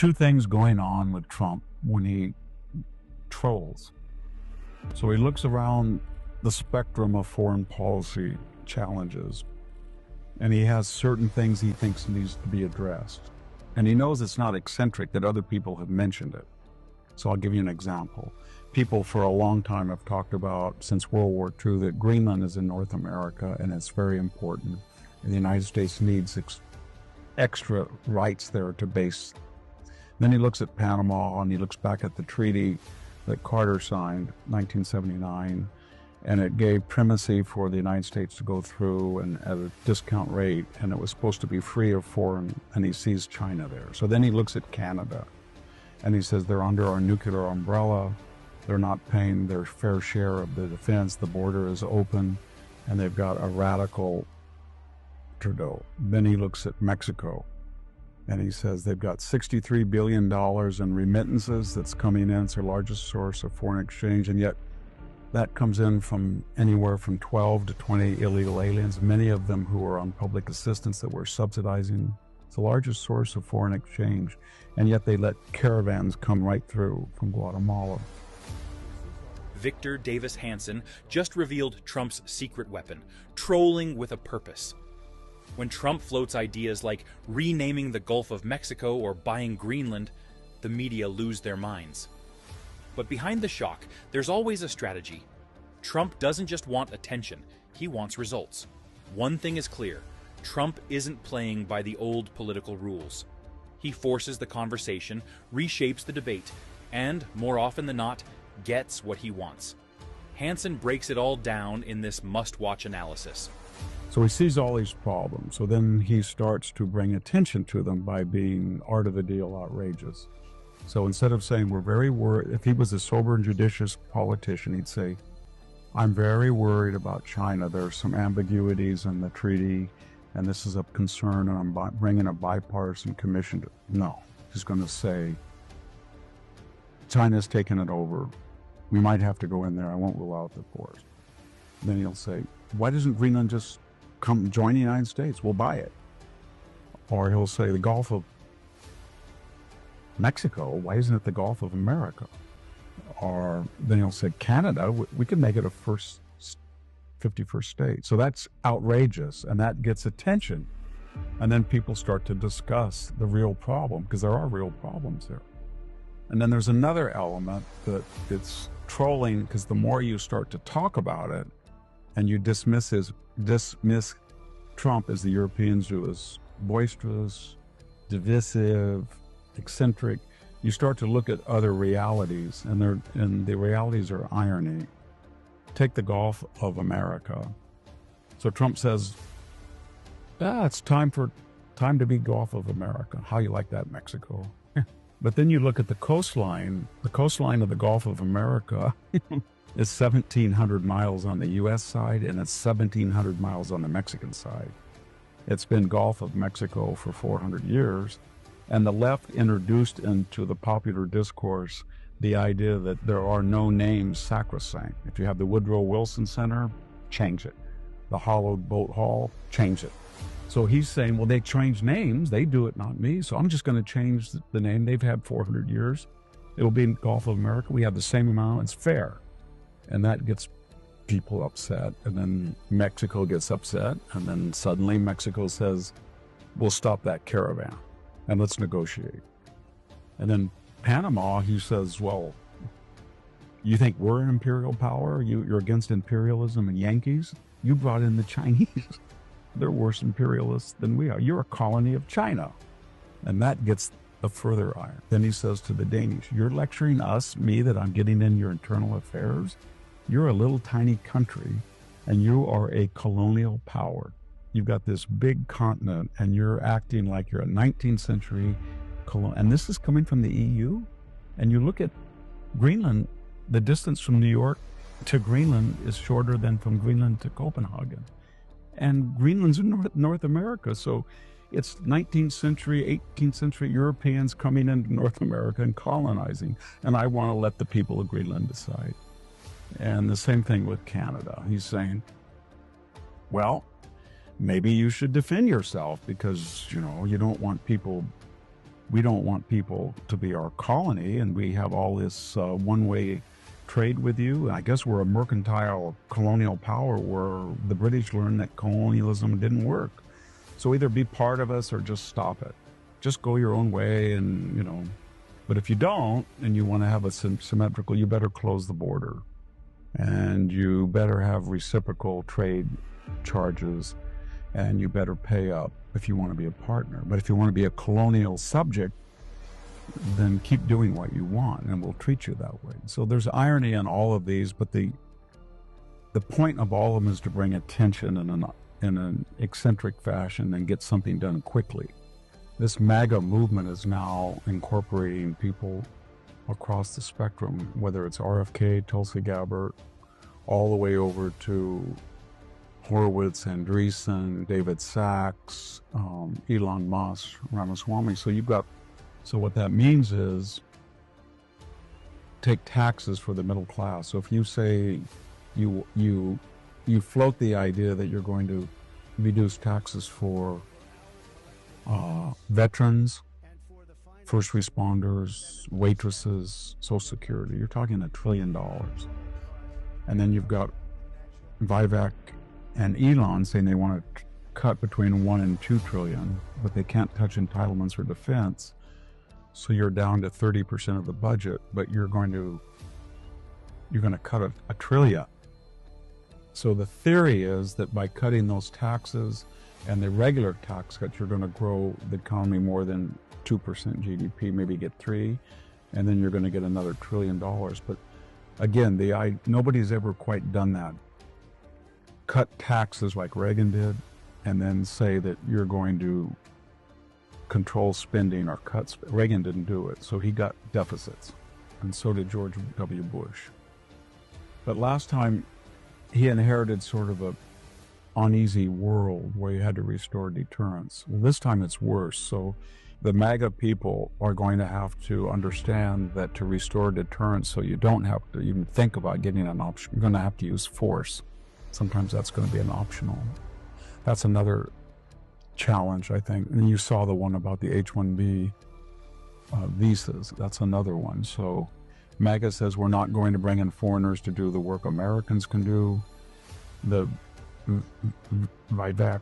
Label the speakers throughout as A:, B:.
A: two things going on with Trump when he trolls. So he looks around the spectrum of foreign policy challenges, and he has certain things he thinks needs to be addressed. And he knows it's not eccentric, that other people have mentioned it. So I'll give you an example. People for a long time have talked about, since World War II, that Greenland is in North America and it's very important. And the United States needs extra rights there to base. Then he looks at Panama, and he looks back at the treaty that Carter signed, 1979, and it gave primacy for the United States to go through and at a discount rate, and it was supposed to be free of foreign, and he sees China there. So then he looks at Canada, and he says they're under our nuclear umbrella, they're not paying their fair share of the defense, the border is open, and they've got a radical Trudeau. Then he looks at Mexico, and he says they've got $63 billion in remittances that's coming in. It's their largest source of foreign exchange, and yet that comes in from anywhere from 12 to 20 illegal aliens, many of them who are on public assistance that we're subsidizing. It's the largest source of foreign exchange, and yet they let caravans come right through from Guatemala.
B: Victor Davis Hanson just revealed Trump's secret weapon, trolling with a purpose. When Trump floats ideas like renaming the Gulf of Mexico or buying Greenland, the media lose their minds. But behind the shock, there's always a strategy. Trump doesn't just want attention, he wants results. One thing is clear, Trump isn't playing by the old political rules. He forces the conversation, reshapes the debate, and, more often than not, gets what he wants. Hanson breaks it all down in this must-watch analysis.
A: So he sees all these problems, so then he starts to bring attention to them by being art of the deal outrageous. So instead of saying, we're very worried, if he was a sober and judicious politician, he'd say, I'm very worried about China. There's some ambiguities in the treaty, and this is a concern, and I'm bringing a bipartisan commission to... No, he's going to say, China's taken it over. We might have to go in there. I won't rule out the force. Then he'll say, why doesn't Greenland just come join the United States? We'll buy it. Or he'll say, the Gulf of Mexico, why isn't it the Gulf of America? Or then he'll say, Canada, we can make it a 51st state. So that's outrageous, and that gets attention. And then people start to discuss the real problem, because there are real problems there. And then there's another element that it's trolling, because the more you start to talk about it, and you dismiss Trump as the Europeans do, as boisterous, divisive, eccentric, you start to look at other realities, and the realities are irony. Take the Gulf of America. So Trump says, it's time to be Gulf of America. How you like that, Mexico? But then you look at the coastline of the Gulf of America is 1,700 miles on the U.S. side, and it's 1,700 miles on the Mexican side. It's been Gulf of Mexico for 400 years, and the left introduced into the popular discourse the idea that there are no names sacrosanct. If you have the Woodrow Wilson Center, change it. The Hollowed Boat Hall, change it. So he's saying, well, they change names. They do it, not me. So I'm just going to change the name. They've had 400 years. It'll be in Gulf of America. We have the same amount. It's fair. And that gets people upset. And then Mexico gets upset. And then suddenly Mexico says, we'll stop that caravan and let's negotiate. And then Panama, he says, well, you think we're an imperial power? You're against imperialism and Yankees? You brought in the Chinese. They're worse imperialists than we are. You're a colony of China. And that gets a further iron. Then he says to the Danish, you're lecturing me, that I'm getting in your internal affairs? You're a little tiny country, and you are a colonial power. You've got this big continent, and you're acting like you're a 19th century colonial. And this is coming from the EU? And you look at Greenland, the distance from New York to Greenland is shorter than from Greenland to Copenhagen. And Greenland's in North America, so it's 19th century, 18th century Europeans coming into North America and colonizing, and I want to let the people of Greenland decide. And the same thing with Canada. He's saying, well, maybe you should defend yourself because, you don't want people We don't want people to be our colony, and we have all this one-way trade with you. I guess we're a mercantile colonial power where the British learned that colonialism didn't work. So either be part of us or just stop it. Just go your own way, and, you know. But if you don't, and you want to have a symmetrical, you better close the border. And you better have reciprocal trade charges, and you better pay up if you want to be a partner. But if you want to be a colonial subject, then keep doing what you want, and we'll treat you that way. So there's irony in all of these, but the point of all of them is to bring attention in an eccentric fashion and get something done quickly. This MAGA movement is now incorporating people across the spectrum, whether it's RFK, Tulsi Gabbard, all the way over to Horowitz, Andreessen, David Sachs, Elon Musk, Ramaswamy. So what that means is take taxes for the middle class. So if you say you float the idea that you're going to reduce taxes for veterans, first responders, waitresses, Social Security, you're talking $1 trillion. And then you've got Vivek and Elon saying they want to cut between 1 and 2 trillion, but they can't touch entitlements or defense. So you're down to 30% of the budget, but you're going to cut a trillion. So the theory is that by cutting those taxes and the regular tax cuts, you're going to grow the economy more than 2% GDP, maybe get 3, and then you're going to get another $1 trillion. But again, nobody's ever quite done that. Cut taxes like Reagan did, and then say that you're going to control spending or cut. Reagan didn't do it, so he got deficits, and so did George W. Bush. But last time, he inherited sort of a uneasy world where you had to restore deterrence. Well, this time it's worse. So the MAGA people are going to have to understand that to restore deterrence, so you don't have to even think about getting an option, you're going to have to use force. Sometimes that's going to be an optional. That's another challenge, I think. And you saw the one about the H-1B visas. That's another one. So MAGA says we're not going to bring in foreigners to do the work Americans can do. The Vivek,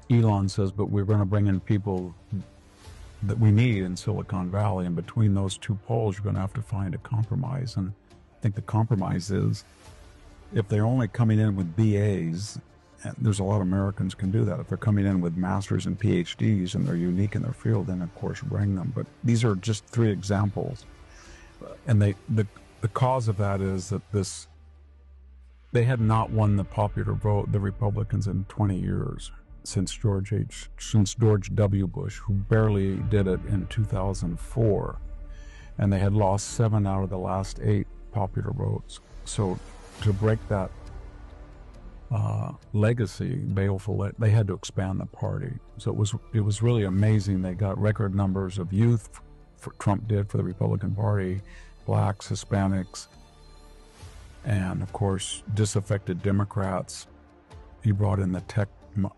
A: Elon says, but we're going to bring in people that we need in Silicon Valley. And between those two poles, you're going to have to find a compromise. And I think the compromise is, if they're only coming in with BAs, and there's a lot of Americans can do that. If they're coming in with masters and PhDs and they're unique in their field, then of course bring them. But these are just 3 examples. And the cause of that is that they had not won the popular vote, the Republicans, in 20 years since George W. Bush, who barely did it in 2004. And they had lost 7 out of the last 8 popular votes. So to break that legacy, baleful, they had to expand the party. So it was really amazing. They got record numbers of youth, Trump did for the Republican Party, blacks, Hispanics, and of course disaffected Democrats. He brought in the tech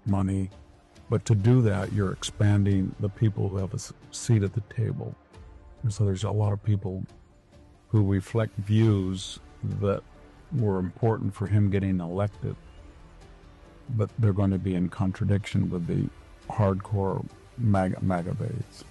A: money. But to do that, you're expanding the people who have a seat at the table. And so there's a lot of people who reflect views that were important for him getting elected, but they're going to be in contradiction with the hardcore MAGA base.